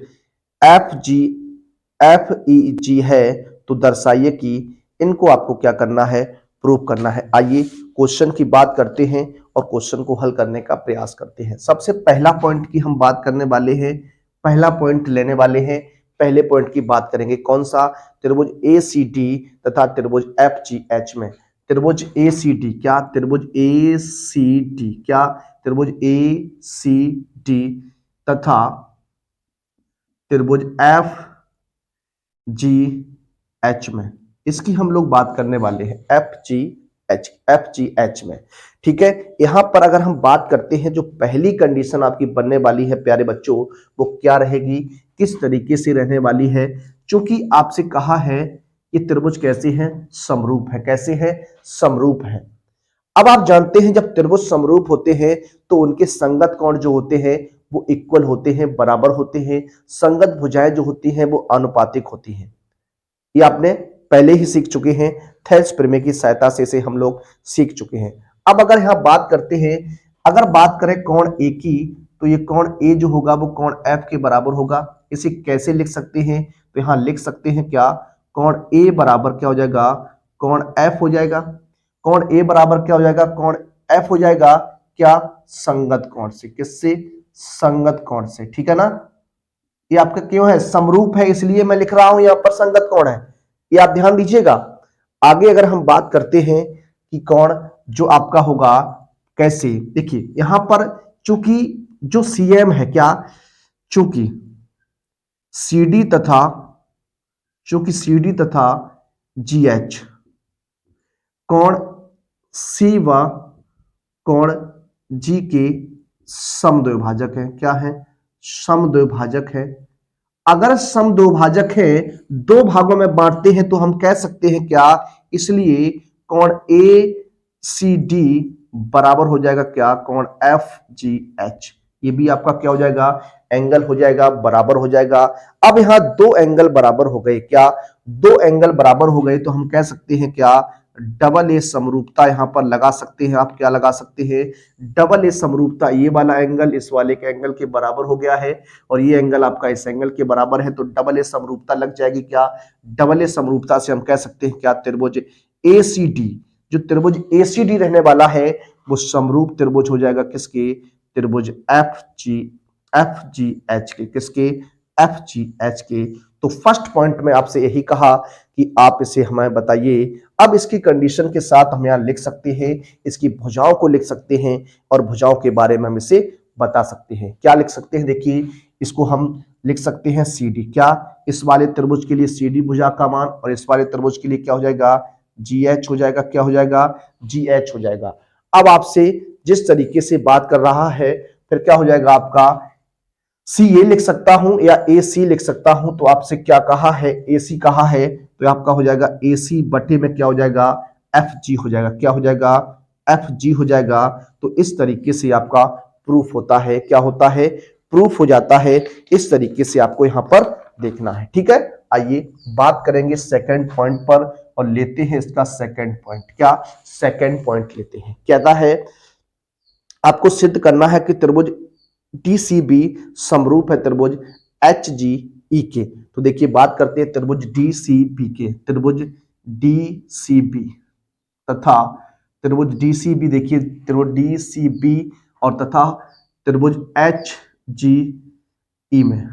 FEG है तो दर्शाइए कि इनको आपको क्या करना है, प्रूव करना है। आइए क्वेश्चन की बात करते हैं और क्वेश्चन को हल करने का प्रयास करते हैं। सबसे पहला पॉइंट की हम बात करने वाले हैं, पहला पॉइंट लेने वाले हैं। पहले पॉइंट की बात करेंगे, कौन सा, त्रिभुज ACD तथा त्रिभुज FGH में। त्रिभुज ACD क्या, त्रिभुज ACD क्या, त्रिभुज ACD तथा त्रिभुज FGH में, इसकी हम लोग बात करने वाले हैं, FGH में। ठीक है, यहां पर अगर हम बात करते हैं, जो पहली कंडीशन आपकी बनने वाली है प्यारे बच्चों, वो क्या रहेगी, किस तरीके से रहने वाली है। चूंकि आपसे कहा है कि त्रिभुज कैसे हैं, समरूप है। कैसे है, समरूप है। अब आप जानते हैं जब त्रिभुज समरूप होते हैं तो उनके संगत कोण जो होते हैं वो इक्वल होते हैं, बराबर होते हैं। संगत भुजाएं जो होती हैं वो अनुपातिक होती हैं। ये आपने पहले ही सीख चुके हैं, थेल्स प्रमेय की सहायता से इसे हम लोग सीख चुके हैं। अब अगर यहां बात करते हैं, अगर बात करें कोण ए की, तो ये कोण ए जो होगा वो कोण एफ के बराबर होगा। इसे कैसे लिख सकते हैं, तो यहां लिख सकते हैं क्या, कोण ए बराबर क्या हो जाएगा, कोण एफ हो जाएगा। कोण ए बराबर क्या हो जाएगा, कोण एफ हो जाएगा क्या, संगत कोण से। किससे, संगत कोण से। ठीक है ना, ये आपका क्यों है, समरूप है, इसलिए मैं लिख रहा हूं यहां पर संगत कोण है। ये आप ध्यान दीजिएगा। आगे अगर हम बात करते हैं कि कोण जो आपका होगा कैसे, देखिए यहां पर चूंकि जो CM है क्या, चूंकि CD तथा जी एच कोण C व कोण G के समद्विभाजक है। क्या है? समद्विभाजक है। अगर समद्विभाजक है, दो भागों में बांटते हैं तो हम कह सकते हैं क्या? इसलिए कोण ACD बराबर हो जाएगा क्या? कोण FGH। ये भी आपका क्या हो जाएगा? एंगल हो जाएगा, बराबर हो जाएगा। अब यहां दो एंगल बराबर हो गए। क्या? दो एंगल बराबर हो गए तो हम कह सकते हैं क्या? डबल ए समरूपता यहां पर लगा सकते हैं। आप क्या लगा सकते हैं? डबल ए समरूपता। ये वाला एंगल इस वाले के एंगल के बराबर हो गया है और ये एंगल आपका इस एंगल के बराबर है, तो डबल ए समरूपता लग जाएगी। क्या? डबल ए समरूपता से हम कह सकते हैं क्या? त्रिभुज ACD, जो त्रिभुज ACD रहने वाला है वो समरूप त्रिभुज हो जाएगा किसके? त्रिभुज FGH के। किसके? FGH के। तो फर्स्ट पॉइंट में आपसे यही कहा कि आप इसे हमें बताइए। अब इसकी कंडीशन के साथ हम यहां लिख सकते हैं, इसकी भुजाओं को लिख सकते हैं और भुजाओं के बारे में हम इसे बता सकते हैं। क्या लिख सकते हैं? देखिए, इसको हम लिख सकते हैं CD। क्या? इस वाले त्रिभुज के लिए CD भुजा का मान और इस वाले त्रिभुज के लिए क्या हो जाएगा? GH हो जाएगा। क्या हो जाएगा? GH हो जाएगा। अब आपसे जिस तरीके से बात कर रहा है, फिर क्या हो जाएगा आपका? CA लिख सकता हूं या AC लिख सकता हूं। तो आपसे क्या कहा है? AC कहा है, तो आपका हो जाएगा AC बटे में क्या हो जाएगा? FG हो जाएगा। क्या हो जाएगा? FG हो जाएगा। तो इस तरीके से आपका प्रूफ होता है। क्या होता है? प्रूफ हो जाता है। इस तरीके से आपको यहां पर देखना है। ठीक है, आइए बात करेंगे सेकंड पॉइंट पर और लेते हैं इसका सेकंड पॉइंट। क्या? सेकंड पॉइंट लेते हैं। कहता है आपको सिद्ध करना है कि त्रिभुज DCB समरूप है त्रिभुज HGE के। तो देखिए, बात करते हैं त्रिभुज DCB के। त्रिभुज DCB तथा त्रिभुज DCB, देखिए त्रिभुज DCB और तथा त्रिभुज HGE में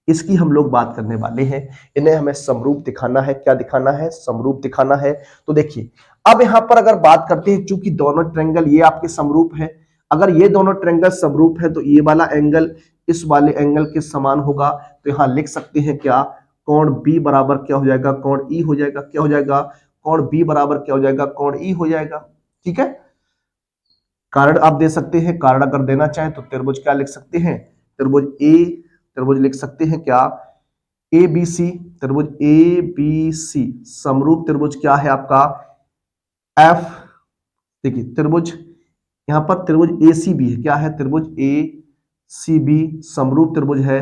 इसकी हम लोग बात करने वाले हैं। इन्हें हमें समरूप दिखाना है। क्या दिखाना है? समरूप दिखाना है। तो देखिए, अब यहां पर अगर बात करते हैं, चूंकि दोनों ट्रायंगल ये आपके समरूप है, अगर ये दोनों ट्रायंगल समरूप है तो ये वाला एंगल इस वाले एंगल के समान होगा। तो यहां लिख सकते हैं क्या? कोण B बराबर क्या हो जाएगा? कोण E हो जाएगा। क्या हो जाएगा? कोण B बराबर क्या हो जाएगा? कोण E हो जाएगा। ठीक है, कारण आप दे सकते हैं। कारण अगर देना चाहें तो त्रिभुज क्या लिख सकते हैं? त्रिभुज लिख सकते हैं क्या? ABC। त्रिभुज ABC समरूप त्रिभुज क्या है आपका? F। देखिए, त्रिभुज यहां पर त्रिभुज ACB है। क्या है? त्रिभुज ACB समरूप त्रिभुज है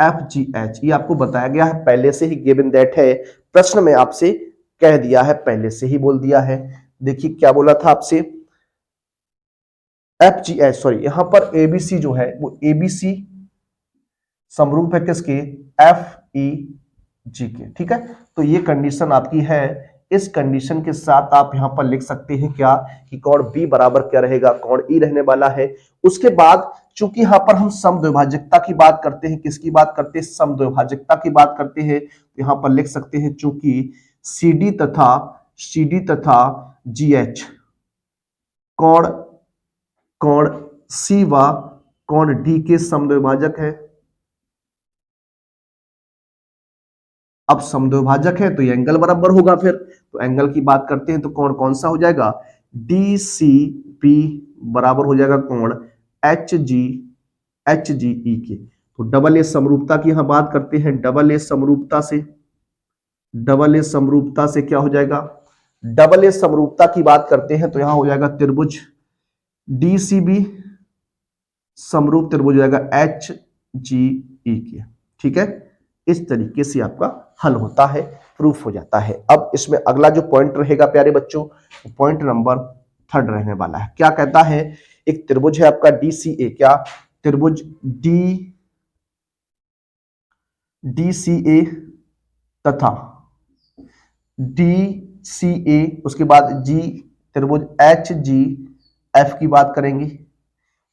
FGH। ये आपको बताया गया है, पहले से ही गिवन दैट है। प्रश्न में आपसे कह दिया है, पहले से ही बोल दिया है। देखिए क्या बोला था आपसे? FGH, सॉरी, यहां पर ABC जो है वो ABC समरूप है किसके? FEG के। ठीक है, तो ये कंडीशन आपकी है। इस कंडीशन के साथ आप यहां पर लिख सकते हैं क्या? कि कोण B बराबर क्या रहेगा? कोण E रहने वाला है। उसके बाद चूंकि यहां पर हम समद्विभाजकता की बात करते हैं, किसकी बात करते हैं? समद्विभाजकता की बात करते हैं। तो यहां पर लिख सकते हैं चूंकि CD तथा GH कोण C व कोण D के समद्विभाजक है। अब समद्विभाजक है तो ये एंगल बराबर होगा। फिर तो एंगल की बात करते हैं तो कोण कौन सा हो जाएगा? DCB बराबर हो जाएगा कोण HGE के। तो डबल ए समरूपता की यहां बात करते हैं। डबल ए समरूपता से क्या हो जाएगा? डबल ए समरूपता की बात करते हैं तो यहां हो जाएगा त्रिभुज DCB समरूप त्रिभुज हो जाएगा HGE के। ठीक है, इस तरीके से आपका हल होता है, प्रूफ हो जाता है। अब इसमें अगला जो पॉइंट रहेगा प्यारे बच्चों, पॉइंट नंबर 3 रहने वाला है। क्या कहता है? एक त्रिभुज है आपका DCA। क्या? त्रिभुज DCA तथा DCA, उसके बाद G त्रिभुज HGF की बात करेंगे।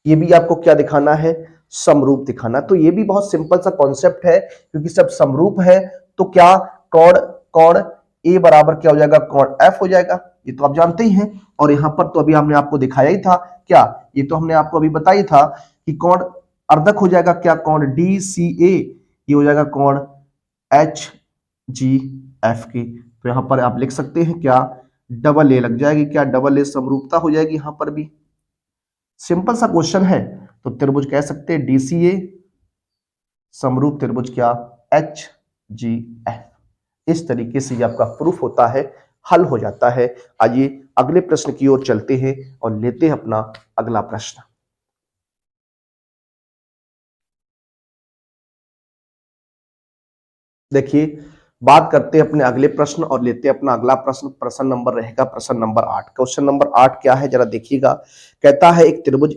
ये भी आपको क्या दिखाना है? समरूप दिखाना। तो ये भी बहुत सिंपल सा कॉन्सेप्ट है, क्योंकि सब समरूप है तो क्या कोण A बराबर क्या हो जाएगा? कोण F हो जाएगा। ये तो आप जानते ही हैं। और यहां पर तो अभी हमने आपको दिखाया ही था। क्या? ये तो हमने आपको अभी बताया था कि कोण अर्धक हो जाएगा क्या कोण DCA, ये हो जाएगा कोण HGF की। तो यहां पर आप लिख सकते हैं क्या डबल ए लग जाएगी, क्या डबल ए समरूपता हो जाएगी यहां पर भी। सिंपल सा क्वेश्चन है, तो त्रिभुज कह सकते हैं DCA समरूप त्रिभुज क्या HGF। इस तरीके से ये आपका प्रूफ होता है, हल हो जाता है। आइए अगले प्रश्न की ओर चलते हैं और लेते हैं अपना अगला प्रश्न। देखिए बात करते हैं अपने अगले प्रश्न और लेते हैं अपना अगला प्रश्न। प्रश्न नंबर रहेगा प्रश्न नंबर 8। क्वेश्चन नंबर 8 क्या है जरा देखिएगा। कहता है एक त्रिभुज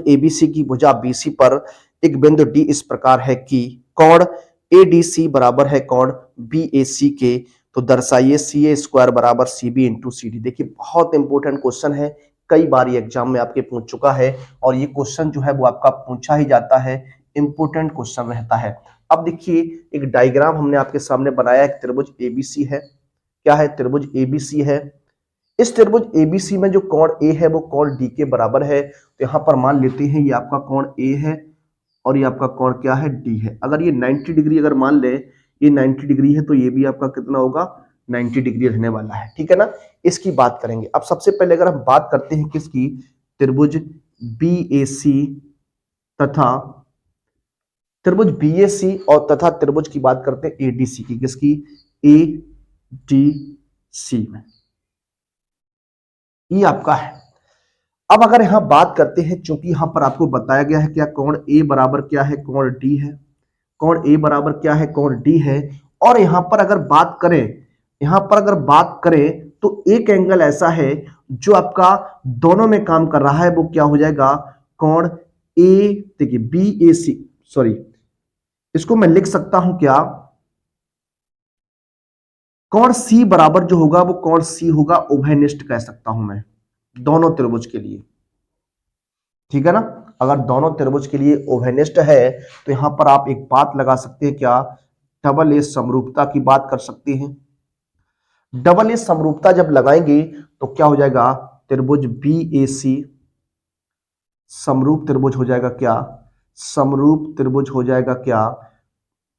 एबीसी की भुजा बीसी पर एक बिंदु डी इस प्रकार है कि कोण एडीसी बराबर है कोण बीएसी के, तो दर्शाइए सी ए स्क्वायर बराबर C B into C D. देखिए बहुत इंपॉर्टेंट क्वेश्चन है, कई बार ये एग्जाम में आपके पूछ चुका है और ये क्वेश्चन जो है वो आपका पूछा ही जाता है, इंपॉर्टेंट क्वेश्चन रहता है। अब देखिए एक डायग्राम हमने आपके सामने बनाया, एक त्रिभुज एबीसी है। क्या है? त्रिभुज एबीसी है। इस त्रिभुज एबीसी में जो कोण ए है वो कोण डी के बराबर है। तो यहां पर मान लेते हैं ये आपका कोण ए है और ये आपका कोण क्या है? डी है। अगर ये 90 डिग्री अगर मान ले ये 90 डिग्री है तो ये भी आपका कितना होगा? 90 डिग्री रहने वाला है, ठीक है ना। इसकी बात करेंगे। अब सबसे पहले अगर हम बात करते हैं किसकी, त्रिभुज बीएसी तथा त्रिभुज बीएसी और तथा त्रिभुज की बात करते हैं एडीसी की, किसकी? एडीसी में ये आपका है। अब अगर यहां बात करते हैं, चूंकि यहां पर आपको बताया गया है क्या कोण ए बराबर क्या है? कोण डी है। कोण ए बराबर क्या है? कोण डी है। और यहां पर अगर बात करें तो एक एंगल ऐसा है जो आपका दोनों में काम कर रहा है, वो क्या हो जाएगा? कोण ए, देखिए बी ए सी, सॉरी इसको मैं लिख सकता हूं क्या, कोण सी बराबर जो होगा वो कोण सी होगा उभयनिष्ठ कह सकता हूं मैं दोनों त्रिभुज के लिए, ठीक है ना। अगर दोनों त्रिभुज के लिए उभयनिष्ठ है तो यहां पर आप एक बात लगा सकते हैं क्या, डबल ए समरूपता की बात कर सकते हैं। डबल ए समरूपता जब लगाएंगे तो क्या हो जाएगा? त्रिभुज बी ए सी समरूप त्रिभुज हो जाएगा क्या? समरूप त्रिभुज हो जाएगा क्या?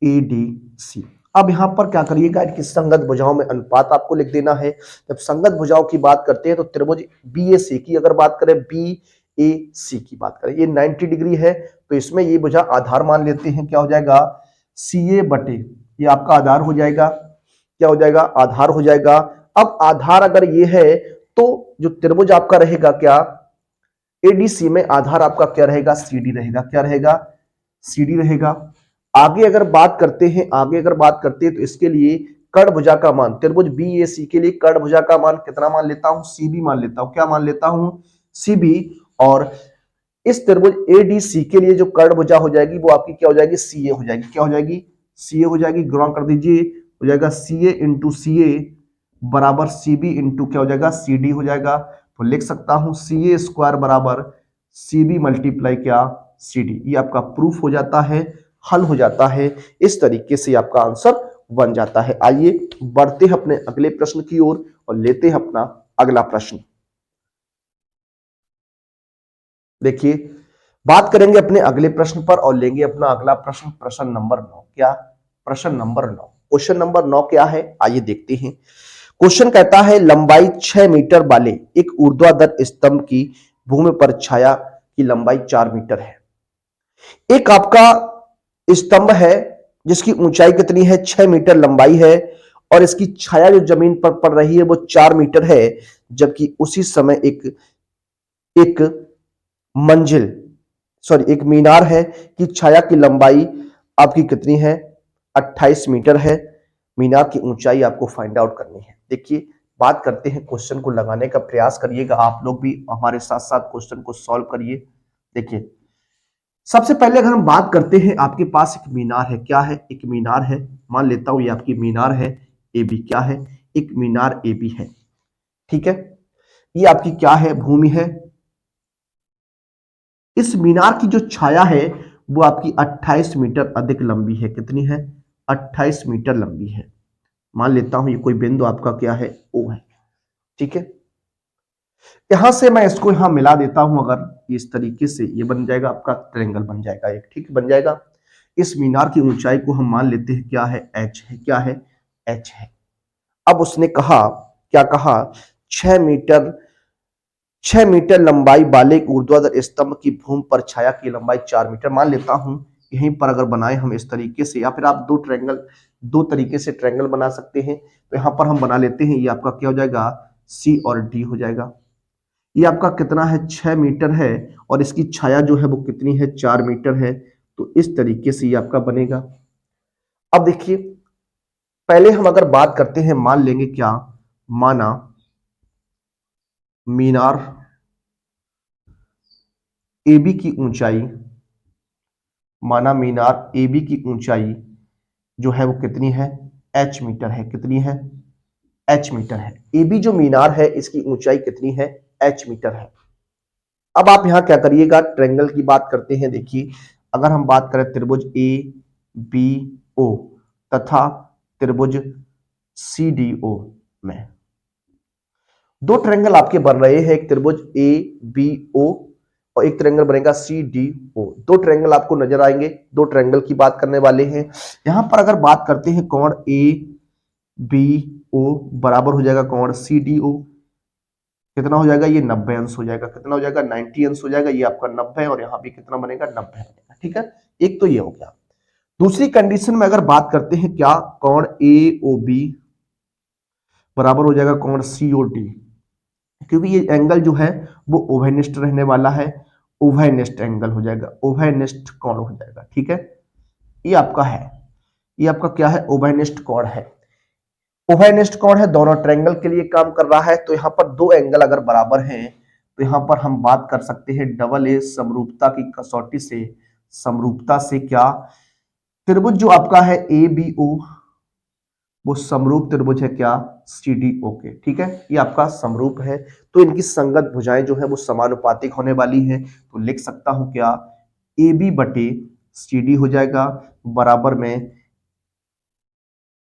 एडीसी। अब यहां पर क्या करिएगा कि संगत भुजाओं में अनुपात आपको लिख देना है। जब संगत भुजाओं की बात करते हैं तो त्रिभुज बीएसी की अगर बात करें, बीएसी की बात करें, ये 90 डिग्री है तो इसमें ये भुजा आधार मान लेते हैं, क्या हो जाएगा? सीए बटे, ये आपका आधार हो जाएगा, क्या हो जाएगा? आधार हो जाएगा। अब आधार अगर ये है तो जो त्रिभुज आपका रहेगा क्या एडीसी में, आधार आपका क्या रहेगा? सीडी रहेगा। क्या रहेगा? सीडी रहेगा। आगे अगर बात करते हैं तो इसके लिए कर्ण भुजा का मान, त्रिभुज बीएसी के लिए कर्ण भुजा का मान कितना मान लेता हूं? सीबी मान लेता हूं। क्या मान लेता हूं? सीबी। और इस त्रिभुज एडीसी के लिए जो कर्ण भुजा हो जाएगी वो आपकी क्या हो जाएगी? सीए हो जाएगी। क्या हो जाएगी? सीए हो जाएगी। गुणा कर दीजिए, हो जाएगा सीए इंटू सीए बराबर सीबी इंटू क्या हो जाएगा? सीडी हो जाएगा। तो लिख सकता हूं सीए स्क्वायर बराबर सीबी मल्टीप्लाई क्या? सीडी। ये आपका प्रूफ हो जाता है, हल हो जाता है। इस तरीके से आपका आंसर बन जाता है। आइए बढ़ते हैं अपने अगले प्रश्न की ओर और लेते हैं अपना अगला प्रश्न। देखिए बात करेंगे अपने अगले प्रश्न पर और लेंगे अपना अगला प्रश्न, प्रश्न नंबर 9। क्या? प्रश्न नंबर 9। क्वेश्चन नंबर 9 क्या है आइए देखते हैं। क्वेश्चन कहता है लंबाई 6 मीटर वाले एक ऊर्ध्वाधर स्तंभ की भूमि पर छाया की लंबाई 4 मीटर है। एक आपका स्तंभ है जिसकी ऊंचाई कितनी है? 6 मीटर लंबाई है और इसकी छाया जो जमीन पर पड़ रही है वो 4 मीटर है, जबकि उसी समय एक मंजिल एक मीनार है कि छाया की लंबाई आपकी कितनी है? 28 मीटर है। मीनार की ऊंचाई आपको फाइंड आउट करनी है। देखिए बात करते हैं, क्वेश्चन को लगाने का प्रयास करिएगा, आप लोग भी हमारे साथ साथ क्वेश्चन को सॉल्व करिए। देखिए सबसे पहले अगर हम बात करते हैं, आपके पास एक मीनार है। क्या है? एक मीनार है। मान लेता हूं ये आपकी मीनार है ए बी। क्या है? एक मीनार ए बी है, ठीक है। ये आपकी क्या है? भूमि है। इस मीनार की जो छाया है वो आपकी 28 मीटर अधिक लंबी है। कितनी है? 28 मीटर लंबी है। मान लेता हूं ये कोई बिंदु आपका क्या है? ओ है, ठीक है। यहां से मैं इसको यहां मिला देता हूं, अगर इस तरीके से ये बन जाएगा आपका ट्रायंगल बन जाएगा एक, ठीक बन जाएगा। इस मीनार की ऊंचाई को हम मान लेते हैं क्या है, एच है, क्या है, एच है। अब उसने कहा, क्या कहा, 6 मीटर 6 मीटर लंबाई वाले ऊर्ध्वाधर स्तंभ की भूमि पर छाया की लंबाई 4 मीटर मान लेता हूं। यहीं पर अगर बनाए हम इस तरीके से, या फिर आप दो तरीके से ट्रायंगल बना सकते हैं, तो यहां पर हम बना लेते हैं। ये आपका क्या हो जाएगा, सी और डी हो जाएगा। ये आपका कितना है, 6 मीटर है, और इसकी छाया जो है वो कितनी है, 4 मीटर है। तो इस तरीके से ये आपका बनेगा। अब देखिए, पहले हम अगर बात करते हैं, मान लेंगे क्या, माना मीनार एबी की ऊंचाई, माना मीनार एबी की ऊंचाई जो है वो कितनी है, एच मीटर है। कितनी है, एच मीटर है। एबी जो मीनार है इसकी ऊंचाई कितनी है, एच मीटर है। अब आप यहां क्या करिएगा, ट्रायंगल की बात करते हैं। देखिए, अगर हम बात करें त्रिभुज ए बी ओ तथा त्रिभुज सी डी ओ में, दो ट्रायंगल आपके बन रहे हैं, एक त्रिभुज ए बी ओ और एक ट्रायंगल बनेगा सी डी ओ। दो ट्रायंगल आपको नजर आएंगे, दो ट्रायंगल की बात करने वाले हैं। यहां पर अगर बात करते हैं, कोण ए बी ओ बराबर हो जाएगा कोण सी डी ओ। कितना हो जाएगा, ये 90 अंश हो जाएगा। कितना हो जाएगा, 90 अंश हो जाएगा। ये आपका 90, और यहां भी कितना बनेगा, 90 बनेगा। ठीक है, एक तो ये हो गया। दूसरी कंडीशन में अगर बात करते हैं, क्या, कोण ए ओ बी बराबर हो जाएगा कोण सी ओ डी, क्योंकि ये एंगल जो है वो ओवरनिस्ट रहने वाला है। ओवरनिस्ट एंगल हो जाएगा, ओवरनिस्ट कोण हो जाएगा। ठीक है, ये आपका है, ये आपका क्या है, ओवरनिस्ट कोण है। ओवरनिस्ट कोण है, दोनों ट्रायंगल के लिए काम कर रहा है। तो यहां पर दो एंगल अगर बराबर हैं, तो यहां पर हम बात कर सकते हैं डबल ए समरूपता की कसौटी से, समरूपता से क्या, त्रिभुज जो आपका है ए बी ओ वो समरूप त्रिभुज है क्या, सी डी ओ के। ठीक है, ये आपका समरूप है, तो इनकी संगत भुजाएं जो है वो समानुपातिक होने वाली है। तो लिख सकता हूं क्या, ए बी बटे सी डी हो जाएगा बराबर में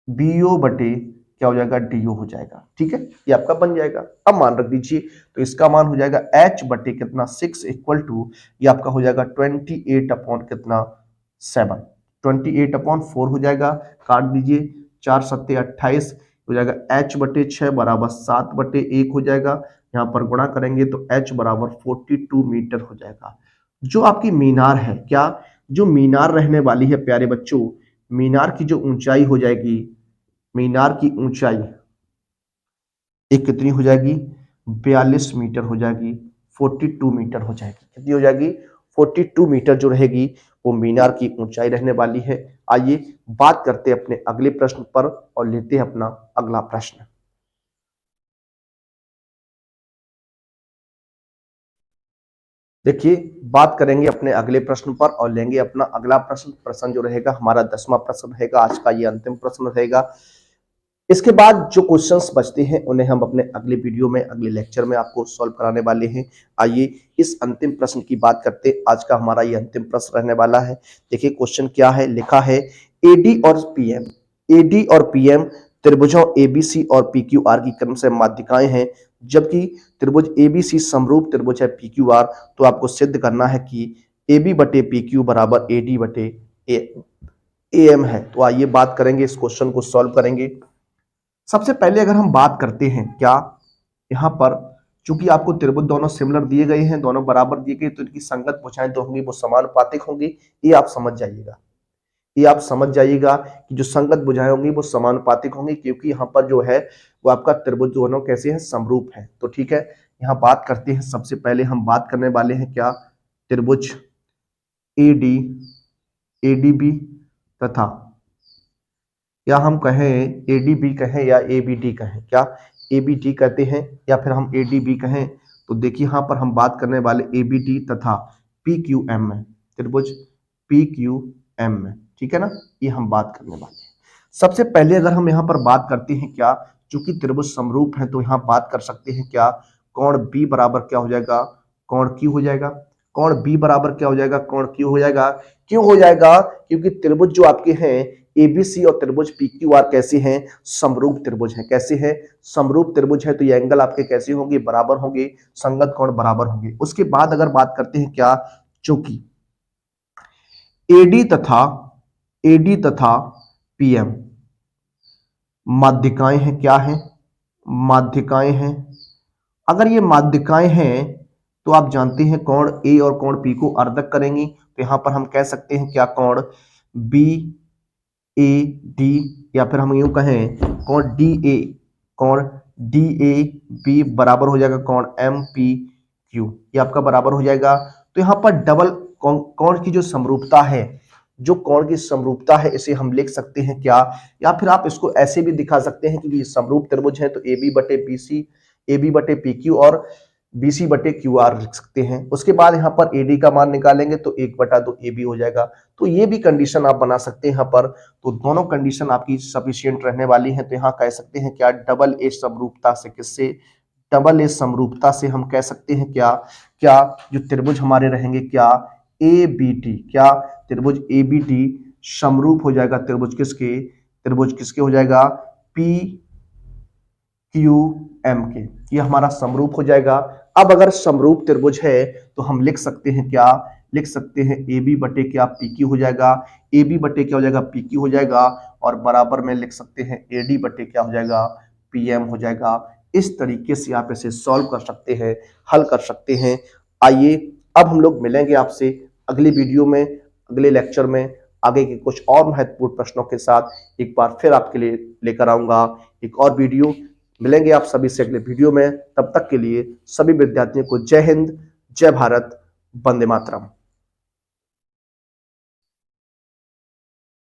बीओ बटे क्या हो जाएगा, डीओ हो जाएगा। ठीक है, ये आपका बन जाएगा। अब मान रख दीजिए, तो इसका मान हो जाएगा एच बटे कितना 6 इक्वल टू, ये आपका हो जाएगा 28 अपॉन कितना 7, 28/4 हो जाएगा। काट दीजिए, 4 सत्ते 28 हो जाएगा। एच बटे 6 बराबर 7/1 हो जाएगा। यहाँ पर गुणा करेंगे तो एच बराबर 42 मीटर हो जाएगा। जो आपकी मीनार है, क्या, जो मीनार रहने वाली है प्यारे बच्चों, मीनार की जो ऊंचाई हो जाएगी, मीनार की ऊंचाई एक कितनी हो जाएगी, 42 मीटर हो जाएगी, 42 मीटर हो जाएगी। कितनी हो जाएगी, 42 मीटर जो रहेगी वो मीनार की ऊंचाई रहने वाली है। आइए बात करते हैं अपने अगले प्रश्न पर और लेते हैं अपना अगला प्रश्न। देखिए, बात करेंगे अपने अगले प्रश्न पर और लेंगे अपना अगला प्रश्न। प्रश्न जो रहेगा हमारा 10वां प्रश्न रहेगा, आज का ये अंतिम प्रश्न रहेगा। इसके बाद जो क्वेश्चंस बचते हैं उन्हें हम अपने अगले वीडियो में, अगले लेक्चर में आपको सॉल्व कराने वाले हैं। आइए इस अंतिम प्रश्न की बात करते हैं। आज का हमारा ये अंतिम प्रश्न रहने वाला है। देखिए क्वेश्चन क्या है, लिखा है एडी और पीएम, एडी और पीएम त्रिभुजों एबीसी और पीक्यूआर की क्रमशः माध्यिकाएं हैं, जबकि त्रिभुज एबीसी समरूप त्रिभुज है पीक्यूआर। तो आपको सिद्ध करना है कि एबी बटे पीक्यू बराबर एडी बटे एएम है। तो आइए बात करेंगे, इस क्वेश्चन को सॉल्व करेंगे। सबसे पहले अगर हम बात करते हैं, क्या, यहां पर चूंकि आपको त्रिभुज दोनों सिमिलर दिए गए हैं, दोनों बराबर दिए गए, तो इनकी संगत भुजाएं जो होंगी वो समानुपातिक होंगी। ये आप समझ जाइएगा, ये आप समझ जाइएगा कि जो संगत भुजाएं होंगी वो समानुपातिक होंगी, क्योंकि यहाँ पर जो है वो आपका त्रिभुज दोनों कैसे हैं, समरूप है। तो ठीक है, यहाँ बात करते हैं। सबसे पहले हम बात करने वाले हैं क्या, त्रिभुज एडी, एडीबी तथा, या हम कहें एडीबी कहें या एबीडी कहें, क्या एबीडी कहते हैं या फिर हम एडीबी कहें। तो देखिए यहां पर हम बात करने वाले एबीडी तथा पीक्यूएम में, त्रिभुज पीक्यूएम में। ठीक है ना, ये हम बात करने वाले हैं। सबसे पहले अगर हम यहाँ पर बात करते हैं, क्या, चूंकि त्रिभुज समरूप है तो यहाँ बात कर सकते हैं क्या, कोण बी बराबर क्या हो जाएगा, कोण क्यू हो जाएगा। कोण बी बराबर क्या हो जाएगा, कोण क्यू हो जाएगा। क्यों हो जाएगा, क्योंकि त्रिभुज जो आपके हैं एबीसी और त्रिभुज पीक्यूआर कैसे हैं, समरूप त्रिभुज हैं। कैसे हैं, समरूप त्रिभुज है, तो ये एंगल आपके कैसे होंगे, बराबर होंगे, संगत कोण बराबर होंगे। उसके बाद अगर बात करते हैं क्या, चूंकि एडी तथा पीएम माध्यिकाएं हैं, क्या हैं, माध्यिकाएं हैं। अगर ये माध्यिकाएं हैं तो आप जानते हैं कोण ए और कोण पी को अर्धक करेंगी, तो यहां पर हम कह सकते हैं क्या, कोण बी ए डी, या फिर हम यूं कहें कोण डी ए बी बराबर हो जाएगा कोण एम पी क्यू, ये आपका बराबर हो जाएगा। तो यहां पर डबल कोण की जो समरूपता है, जो कोण की समरूपता है, इसे हम लिख सकते हैं क्या, या फिर आप इसको ऐसे भी दिखा सकते हैं कि ये समरूप त्रिभुज है, तो ए बी बटे बी सी, ए बी बटे पी क्यू और बी सी बटे क्यू आर लिख सकते हैं। उसके बाद यहाँ पर एडी का मान निकालेंगे तो 1/2 ए बी हो जाएगा। तो ये भी कंडीशन आप बना सकते हैं यहाँ पर। तो दोनों कंडीशन आपकी सफिशियंट रहने वाली हैं। तो यहाँ कह सकते हैं क्या, डबल ए समरूपता से, किससे, डबल ए समरूपता से हम कह सकते हैं क्या, क्या जो त्रिभुज हमारे रहेंगे क्या, ए बी टी, क्या त्रिभुज ए बी टी समरूप हो जाएगा त्रिभुज किसके हो जाएगा, पी क्यू एम के, ये हमारा समरूप हो जाएगा। अब अगर समरूप त्रिभुज है तो हम लिख सकते हैं क्या, लिख सकते हैं ए बी बटे क्या, पी क्यू हो जाएगा, ए बी बटे क्या हो जाएगा, पी क्यू हो जाएगा, और बराबर में लिख सकते हैं ए डी बटे क्या हो जाएगा, पी एम हो जाएगा। इस तरीके से आप इसे सॉल्व कर सकते हैं, हल कर सकते हैं। आइए अब हम लोग मिलेंगे आपसे अगली वीडियो में, अगले लेक्चर में, आगे के कुछ और महत्वपूर्ण प्रश्नों के साथ एक बार फिर आपके लिए लेकर आऊंगा एक और वीडियो। मिलेंगे आप सभी से अगले वीडियो में। तब तक के लिए सभी विद्यार्थियों को जय हिंद, जय भारत, वंदे मातरम।